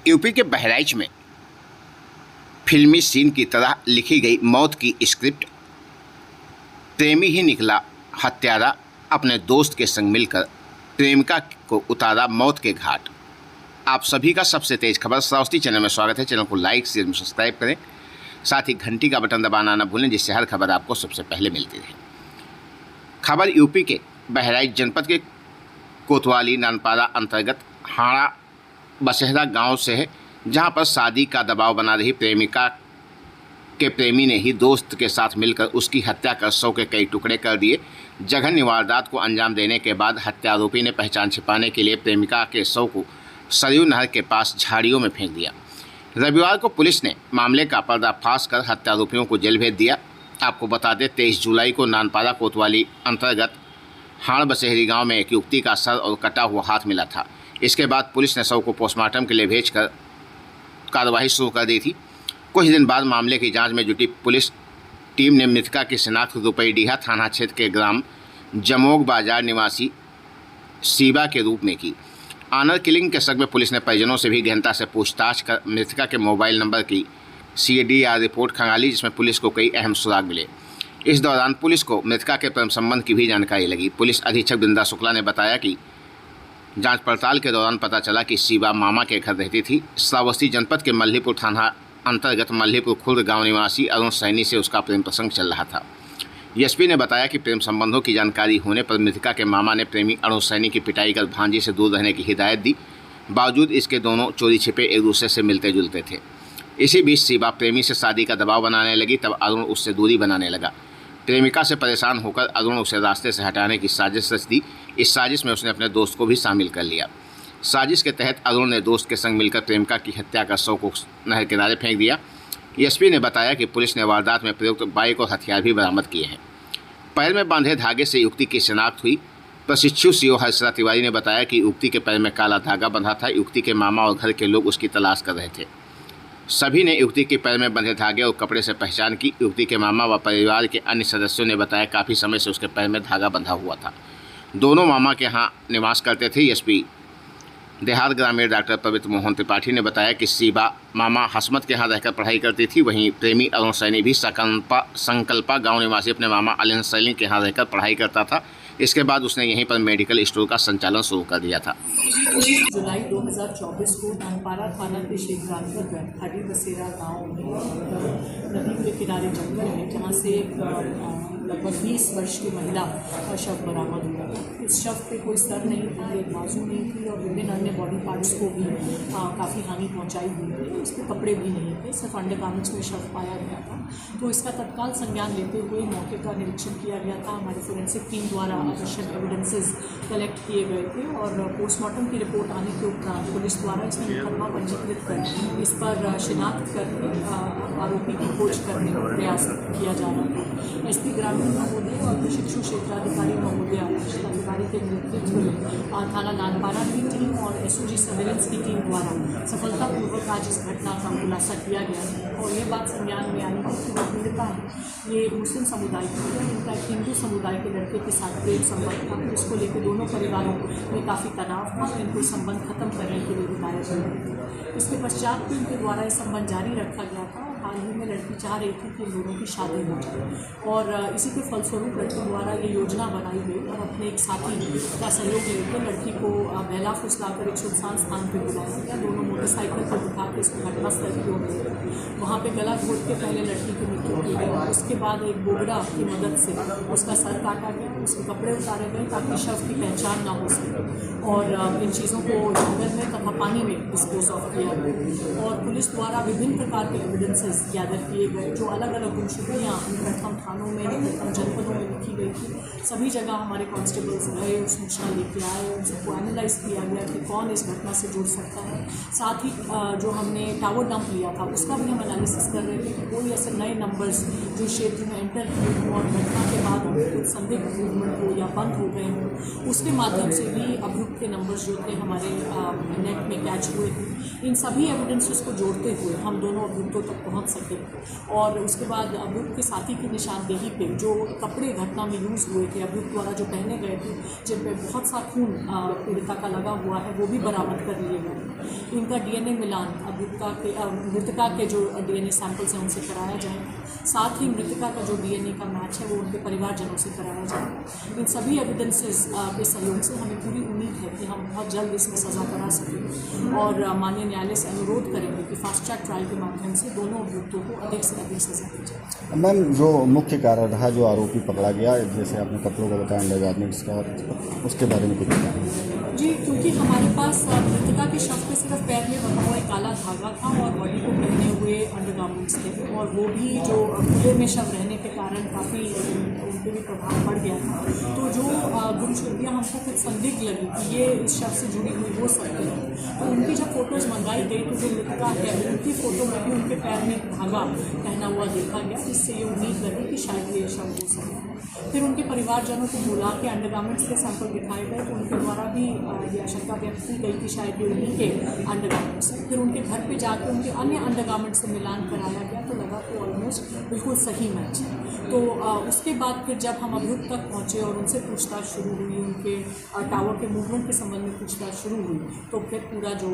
UP के बहराइच में फिल्मी सीन की तरह लिखी गई मौत की स्क्रिप्ट। प्रेमी ही निकला हत्यारा, अपने दोस्त के संग मिलकर प्रेमिका को उतारा मौत के घाट। आप सभी का सबसे तेज खबर श्रावस्ती चैनल में स्वागत है। चैनल को लाइक शेयर में सब्सक्राइब करें, साथ ही घंटी का बटन दबाना ना भूलें, जिससे हर खबर आपको सबसे पहले मिलती रहे। खबर यूपी के बहराइच जनपद के कोतवाली नानपारा अंतर्गत हाड़ा बसेहरा गांव से है, जहां पर शादी का दबाव बना रही प्रेमिका के प्रेमी ने ही दोस्त के साथ मिलकर उसकी हत्या कर शव के कई टुकड़े कर दिए। जघन्य वारदात को अंजाम देने के बाद हत्यारोपी ने पहचान छिपाने के लिए प्रेमिका के शव को सरयू नहर के पास झाड़ियों में फेंक दिया। रविवार को पुलिस ने मामले का पर्दाफाश कर हत्यारोपियों को जेल भेज दिया। आपको बता दें, 23 जुलाई को नानपारा कोतवाली अंतर्गत हाड़ बसेहरी गांव में एक युवती का सर और कटा हुआ हाथ मिला था। इसके बाद पुलिस ने शव को पोस्टमार्टम के लिए भेजकर कार्रवाई शुरू कर दी थी। कुछ दिन बाद मामले की जांच में जुटी पुलिस टीम ने मृतका की शिनाख्त रुपईडीहा थाना क्षेत्र के ग्राम जमोग बाजार निवासी शिवा के रूप में की। ऑनर किलिंग के शक में पुलिस ने परिजनों से भी गहनता से पूछताछ कर मृतका के मोबाइल नंबर की CADR रिपोर्ट खंगाली, जिसमें पुलिस को कई अहम सुराग मिले। इस दौरान पुलिस को मृतका के प्रेम संबंध की भी जानकारी लगी। पुलिस अधीक्षक बृंदा शुक्ला ने बताया कि जांच पड़ताल के दौरान पता चला कि शिवा मामा के घर रहती थी। श्रावस्ती जनपद के मल्हीपुर थाना अंतर्गत मल्हीपुर खुर्द गांव निवासी अरुण सैनी से उसका प्रेम प्रसंग चल रहा था। एसपी ने बताया कि प्रेम संबंधों की जानकारी होने पर मृतका के मामा ने प्रेमी अरुण सैनी की पिटाई कर भांजी से दूर रहने की हिदायत दी। बावजूद इसके दोनों चोरी छिपे एक दूसरे से मिलते जुलते थे। इसी बीच शिवा प्रेमी से शादी का दबाव बनाने लगी, तब अरुण उससे दूरी बनाने लगा। प्रेमिका से परेशान होकर अरुण उसे रास्ते से हटाने की साजिश रच दी। इस साजिश में उसने अपने दोस्त को भी शामिल कर लिया। साजिश के तहत अरुण ने दोस्त के संग मिलकर प्रेमिका की हत्या कर शव को नहर किनारे फेंक दिया। एसपी ने बताया कि पुलिस ने वारदात में प्रयुक्त बाइक और हथियार भी बरामद किए हैं। पैर में बांधे धागे से युवती की शिनाख्त हुई। प्रशिक्षु सीओ हर्षरा तिवारी ने बताया कि युवती के पैर में काला धागा बंधा था। युवती के मामा और घर के लोग उसकी तलाश कर रहे थे। सभी ने युवती के पैर में बंधे धागे और कपड़े से पहचान की। युवती के मामा व परिवार के अन्य सदस्यों ने बताया काफ़ी समय से उसके पैर में धागा बंधा हुआ था। दोनों मामा के यहाँ निवास करते थे। एसपी देहात ग्रामीण डॉक्टर पवित्र मोहन त्रिपाठी ने बताया कि शिवा मामा हसमत के यहाँ रहकर पढ़ाई करती थी। वहीं प्रेमी अरुण सैनी भी संकल्पा गांव निवासी अपने मामा अलिन सैनी के यहाँ रहकर पढ़ाई करता था। इसके बाद उसने यहीं पर मेडिकल स्टोर का संचालन शुरू कर दिया था। 19 जुलाई 2024 को नानपारा थाना के क्षेत्रांतर्गत हाड़ी बसेरा गाँव में नदी के किनारे जंगल है, जहाँ से लगभग 20 वर्ष की महिला का शव बरामद हुआ था। इस शव पे कोई सर नहीं थी, एक बाजू नहीं थी और विभिन्न अन्य बॉडी पार्ट्स को भी काफ़ी हानि पहुंचाई हुई थी। उस पर कपड़े भी नहीं थे, सिर्फ अंडरगारमेंट्स में शव पाया गया था। तो इसका तत्काल संज्ञान लेते हुए मौके का निरीक्षण किया गया था। हमारी फोरेंसिक टीम द्वारा आवश्यक एविडेंसेस कलेक्ट किए गए थे और पोस्टमार्टम की रिपोर्ट आने के उपरांत पुलिस द्वारा इसमें मुकदमा पंजीकृत कर इस पर शिनाख्त करके आरोपी की खोज करने का प्रयास किया जा रहा था। एसपी ग्रामीण महोदय और प्रशिक्षु क्षेत्राधिकारी महोदय अधिकारी के नेतृत्व में थाना नानपारा की टीम और SOG सर्वेलेंस की टीम द्वारा सफलतापूर्वक आज इस घटना का खुलासा किया गया है। और ये बात संज्ञान में आई कि जो पीड़िता है ये मुस्लिम समुदाय की है, इनका एक हिंदू समुदाय के लड़के के साथ प्रेम संबंध था। इसको लेकर दोनों परिवारों में काफ़ी तनाव था। इनको संबंध खत्म करने के लिए हिदायत कर रही थी। इसके पश्चात भी इनके द्वारा ये संबंध जारी रखा गया था। हाल ही में लड़की चाह रही थी कि इन लोगों की शादी हो जाए और इसी के फलस्वरूप लड़की द्वारा ये योजना बनाई गई और अपने एक साथी का सहयोग लेकर लड़की को बहला फुसलाकर एक सुनसान स्थान पर बुलाया गया। दोनों मोटरसाइकिल पर दिखा के इसको घटनास्थल की ओर ले गए। वहाँ पे गला घोट के पहले लड़की की मृत्यु की गई। उसके बाद एक बोगड़ा की मदद से उसका सर काटा गया, उसके कपड़े उतारे गए ताकि शव की पहचान ना हो सके और इन चीज़ों को जंगल में तथा पानी में डिस्पोज ऑफ किया गया। और पुलिस द्वारा विभिन्न प्रकार के एविडेंसेस गैदर किए गए, जो अलग अलग गुमशुदगियाँ निकटतम थानों में निकटतम जनपदों में लिखी गई थी। सभी जगह हमारे कांस्टेबल्स गए, सूचना लेके आए, उन सबको एनालाइज किया गया कि कौन इस घटना से जुड़ सकता है। साथ ही जो हमने टावर डंप लिया था उसका भी हम एनालिसिस कर रहे थे कि कोई ऐसे नए नंबर्स जो क्षेत्र में एंटर किए हों और घटना के बाद उनके कुछ संदिग्ध मूवमेंट हो या बंद हो गए हों, उसके माध्यम से भी अभियुक्त के नंबर्स जो थे हमारे नेट में कैच हुए थे। इन सभी एविडेंसेस को जोड़ते हुए हम दोनों अभियुक्तों तक पहुंच सके और उसके बाद अभियुक्त के साथी की निशानदेही पे जो कपड़े घटना में यूज़ हुए थे अभियुक्त द्वारा जो पहने गए थे जिन पे बहुत सा खून पीड़िता का लगा हुआ है वो भी बरामद कर लिए गए। इनका डीएनए मिलान मृतका के जो डीएनए सैंपल्स हैं उनसे कराया जाएगा। साथ ही मृतका का जो डीएनए का मैच है वो उनके परिवारजनों से कराया जाएगा। इन सभी एविडेंसेस के सहयोग से हमें पूरी उम्मीद है कि हम बहुत जल्द इसमें सज़ा करा सकें और माननीय न्यायालय से अनुरोध करेंगे कि फास्ट ट्रैक ट्रायल के माध्यम से दोनों अभियुक्तों को अधिक से अधिक सज़ा दी जाए। मैम, जो मुख्य कारण रहा जो आरोपी पकड़ा गया, जैसे आपने कपड़ों का बताया, अंडरगारमेंट्स का, उसके बारे में कुछ बताएं। जी, क्योंकि हमारे पास मृतका के शव पे सिर्फ पैर में बंधा हुआ एक काला धागा था और बॉडी को पहने हुए अंडरगारमेंट्स थे और वो भी जो खुले में शव रहने के कारण काफ़ी उनके भी प्रभाव पड़ गया था। तो जो गुमशुदगियाँ हमको कुछ संदिग्ध लगी कि ये इस शव से जुड़ी हुई हो सकती है, तो उनकी जब फ़ोटोज़ मंगाई गई तो जो मृतका है उनकी फ़ोटो में भी उनके पैर में धागा पहना हुआ देखा गया, जिससे ये उम्मीद लगी कि शायद ये शव हो सकता है। फिर उनके परिवारजनों को बुला के अंडरगारमेंट्स के सैंपल दिखाए गए तो उनके द्वारा भी ये आशंका व्यक्त की गई कि शायद ये उन्हीं के अंडरगारमेंट्स हैं। फिर उनके घर पे जाकर उनके अन्य अंडरगारमेंट्स से मिलान कराया गया तो लगा तो ऑलमोस्ट बिल्कुल सही मैच है। तो उसके बाद फिर जब हम अभियुक्त तक पहुँचे और उनसे पूछताछ शुरू हुई, उनके टावर के मूवमेंट के संबंध में पूछताछ शुरू हुई, तो फिर पूरा जो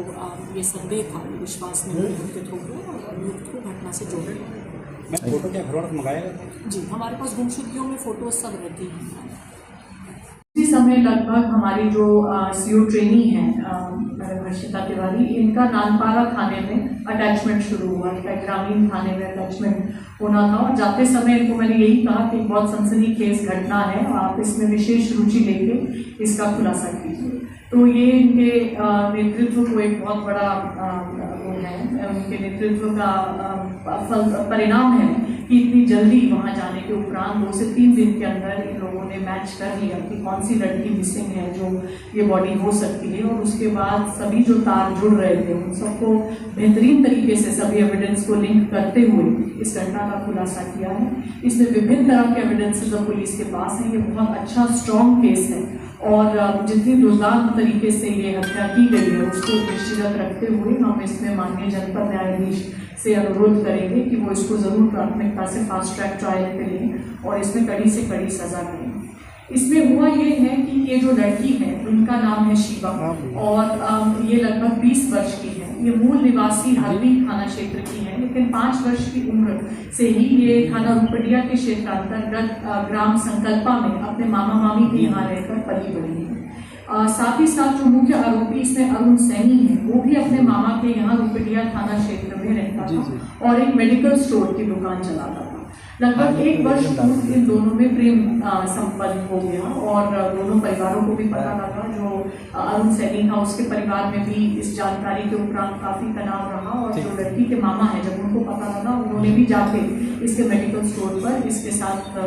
ये संदेह था ये विश्वास में परिवर्तित हो गया और अभियुक्त को घटना से जोड़ दिया। फोटो क्या घरों मंगाया गया? जी, हमारे पास गुमशुदगियों में फ़ोटोज सब रहती हैं। इसी समय लगभग हमारी जो सीओ ट्रेनी हैं मैडम हर्षिता तिवारी, इनका नानपारा थाने में अटैचमेंट शुरू हुआ है। ग्रामीण थाने में अटैचमेंट होना था और जाते समय इनको मैंने यही कहा कि बहुत सनसनीखेज घटना है, आप इसमें विशेष रुचि लेके इसका खुलासा कीजिए। तो ये इनके नेतृत्व को एक बहुत बड़ा वो है, उनके नेतृत्व का परिणाम है कि इतनी जल्दी वहाँ जाने के उपरांत 2 से 3 दिन के अंदर इन लोगों ने मैच कर लिया कि कौन सी लड़की मिसिंग है जो ये बॉडी हो सकती है और उसके बाद सभी जो तार जुड़ रहे थे उन सबको बेहतरीन तरीके से सभी एविडेंस को लिंक करते हुए इस घटना का खुलासा किया है। इसमें विभिन्न तरह के एविडेंसेस पुलिस के पास है। ये बहुत अच्छा स्ट्रॉन्ग केस है और जितनी दुर्दांत तरीके से ये हत्या की गई है उसको दृष्टिगत रखते हुए हम इसमें माननीय जनपद न्यायाधीश से अनुरोध करेंगे कि वो इसको ज़रूर प्राथमिकता से फास्ट ट्रैक ट्रायल करें और इसमें कड़ी से कड़ी सज़ा करें। इसमें हुआ ये है कि ये जो लड़की है उनका नाम है शिवा और ये लगभग 20 वर्ष की है। ये मूल निवासी हल्दी थाना क्षेत्र की है, लेकिन 5 वर्ष की उम्र से ही ये थाना रूपडिया के क्षेत्रांतर्गत ग्राम संकल्पा में अपने मामा मामी के यहाँ रहकर पली बढ़ी है। साथ ही साथ जो मुख्य आरोपी इसमें अरुण सैनी है वो भी अपने मामा के यहाँ रूपडिया थाना क्षेत्र में रहता था और एक मेडिकल स्टोर की दुकान चलाता था। लगभग 1 वर्ष पूर्व इन दोनों में प्रेम संपन्न हो गया और दोनों परिवारों को भी पता लगा। जो अरुण सैनी था उसके परिवार में भी इस जानकारी के उपरांत काफ़ी तनाव रहा और जो लड़की के मामा है जब उनको पता लगा उन्होंने भी जाके इसके मेडिकल स्टोर पर इसके साथ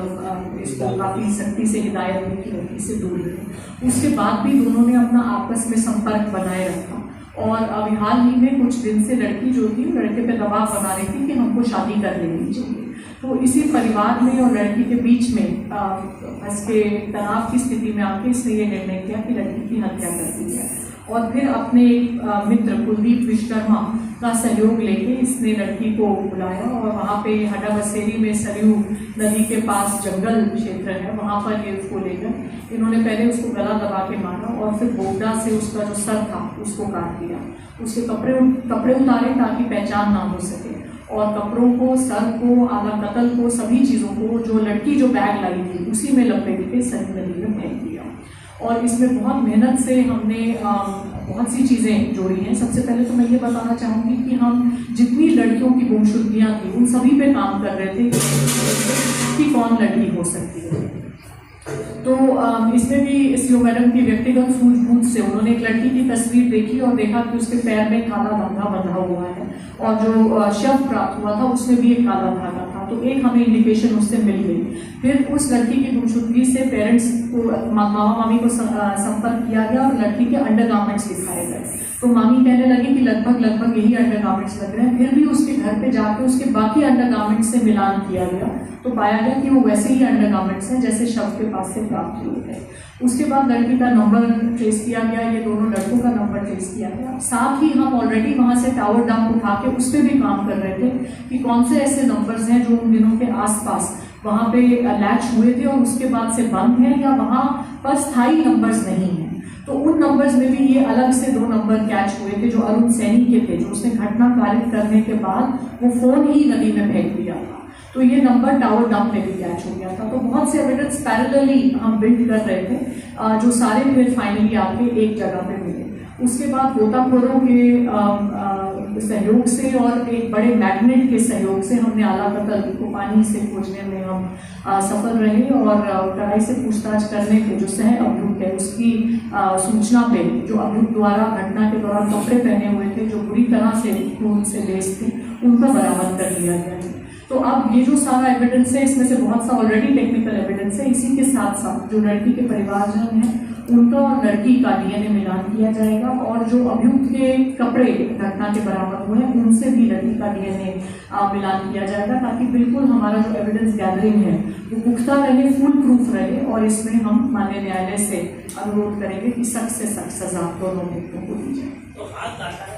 इसको काफ़ी सख्ती से हिदायत दी कि लड़की से दूर रहे। उसके बाद भी दोनों ने अपना आपस में संपर्क बनाए रखा और अभी हाल ही में कुछ दिन से लड़की जो थी लड़के पे दबाव बना रही थी कि हमको शादी कर लेनी चाहिए। तो इसी परिवार में और लड़की के बीच में फंस के तनाव की स्थिति में आके इसने ये निर्णय किया कि लड़की की हत्या कर दी जाए और फिर अपने एक मित्र कुलदीप विश्वकर्मा का सहयोग लेके इसने लड़की को बुलाया और वहाँ पे हड्डा बसेरी में सरयू नदी के पास जंगल क्षेत्र है, वहाँ पर ये उसको लेकर इन्होंने पहले उसको गला दबा के मारा और फिर बोगदा से उसका जो सर था उसको काट दिया। उसके कपड़े उतारे ताकि पहचान ना हो सके और कपड़ों को, सर को, आला कतल को, सभी चीज़ों को जो लड़की जो बैग लाई थी उसी में लपेट के सरयू नदी में फेंक दिया। और इसमें बहुत मेहनत से हमने बहुत सी चीज़ें जोड़ी हैं। सबसे पहले तो मैं ये बताना चाहूँगी कि हम जितनी लड़कियों की गुमशुदगियाँ थी उन सभी पे काम कर रहे थे कि कौन लड़की हो सकती है। तो इसमें भी सीओ मैडम की व्यक्तिगत सूझबूझ से उन्होंने एक लड़की की तस्वीर देखी और देखा कि उसके पैर में काला धागा बंधा हुआ है और जो शव प्राप्त हुआ था उसमें भी एक काला धागा था। तो एक हमें इंडिकेशन उससे मिल गई। फिर उस लड़की की गुमशुदगी से पेरेंट्स को, मामा मामी को संपर्क किया गया और लड़की के अंडरगारमेंट्स दिखाए गए। तो मामी कहने लगी कि लगभग यही अंडरगारमेंट्स लग रहे हैं, फिर भी उसके घर पे जाके उसके बाकी अंडरगारमेंट्स से मिलान किया गया तो पाया गया कि वो वैसे ही अंडरगारमेंट्स हैं जैसे शव के पास से प्राप्त हुए थे। उसके बाद लड़की का नंबर ट्रेस किया गया, ये दोनों लड़कों का नंबर ट्रेस किया गया। साथ ही हम ऑलरेडी वहाँ से टावर डंप उठा के उस पर भी काम कर रहे थे कि कौन से ऐसे नंबर्स हैं जो उन दिनों के आसपास वहाँ पे लैच हुए थे और उसके बाद से बंद हैं या वहाँ पर स्थायी नंबर्स नहीं हैं। तो उन नंबर्स में भी ये अलग से 2 नंबर कैच हुए थे जो अरुण सैनी के थे, जो उसने घटना कारित करने के बाद वो फोन ही नदी में फेंक दिया था। तो ये नंबर टावर डंप में भी कैच हो गया था। तो बहुत से एविडेंस पैरेलली हम बिल्ड कर रहे थे जो सारे फिर फाइनली आके एक जगह पे मिले। उसके बाद गोताखोरों के सहयोग से और एक बड़े मैग्नेट के सहयोग से हमने आला कतल को पानी से खोजने में हम सफल रहे और कड़ाई से पूछताछ करने पे जो सह अभियुक्त है उसकी सूचना पे जो अभियुक्त द्वारा घटना के दौरान कपड़े पहने हुए थे जो बुरी तरह से खून से लेस थे उनको बरामद कर लिया गया है। तो अब ये जो सारा एविडेंस है इसमें से बहुत सा ऑलरेडी टेक्निकल एविडेंस है। इसी के साथ साथ जो लड़की के परिवारजन हैं उनका और लड़की का डीएनए मिलान किया जाएगा और जो अभियुक्त के कपड़े घटना के बरामद हुए हैं उनसे भी लड़की का डीएनए मिलान किया जाएगा ताकि बिल्कुल हमारा जो एविडेंस गैदरिंग है वो पुख्ता रहे, फुल प्रूफ रहे और इसमें हम माननीय न्यायालय से अनुरोध करेंगे कि सख्त से सख्त सजा दोनों व्यक्तियों को दी जाए।